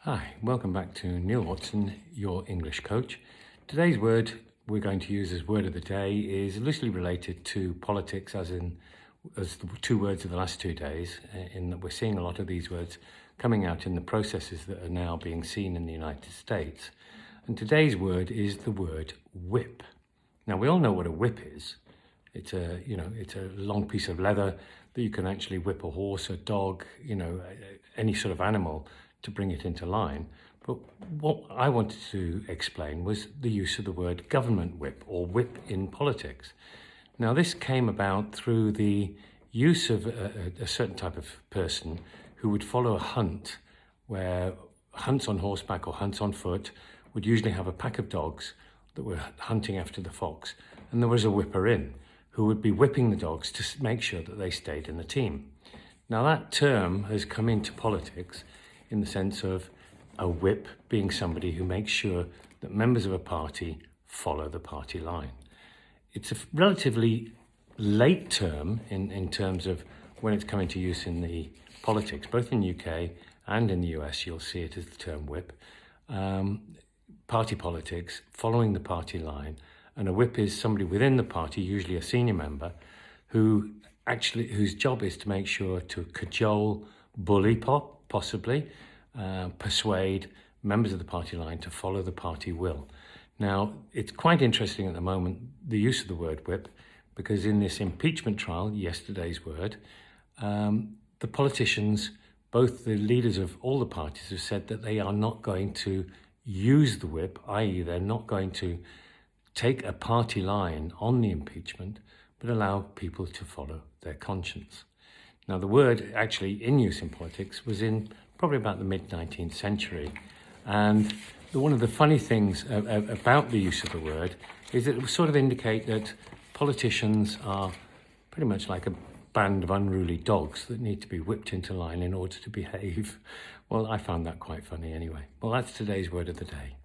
Hi, welcome back to Neil Watson, your English coach. Today's word we're going to use as word of the day is loosely related to politics, as the two words of the last 2 days, in that we're seeing a lot of these words coming out in the processes that are now being seen in the United States. And today's word is the word whip. Now, we all know what a whip is. It's a long piece of leather that you can actually whip a horse, a dog, any sort of animal to bring it into line. But what I wanted to explain was the use of the word government whip or whip in politics. Now, this came about through the use of a certain type of person who would follow a hunt, where hunts on horseback or hunts on foot would usually have a pack of dogs that were hunting after the fox, and there was a whipper in who would be whipping the dogs to make sure that they stayed in the team. Now, that term has come into politics in the sense of a whip being somebody who makes sure that members of a party follow the party line. It's a relatively late term in terms of when it's come into use in the politics, both in the UK and in the US. You'll see it as the term whip. Party politics, following the party line, and a whip is somebody within the party, usually a senior member, whose job is to make sure to cajole, bully, possibly persuade members of the party line to follow the party will. Now, it's quite interesting at the moment, the use of the word whip, because in this impeachment trial, yesterday's word, the politicians, both the leaders of all the parties, have said that they are not going to use the whip, i.e. they're not going to take a party line on the impeachment, but allow people to follow their conscience. Now, the word actually in use in politics was in probably about the mid-19th century. And one of the funny things about the use of the word is that it will sort of indicate that politicians are pretty much like a band of unruly dogs that need to be whipped into line in order to behave. Well, I found that quite funny anyway. Well, that's today's word of the day.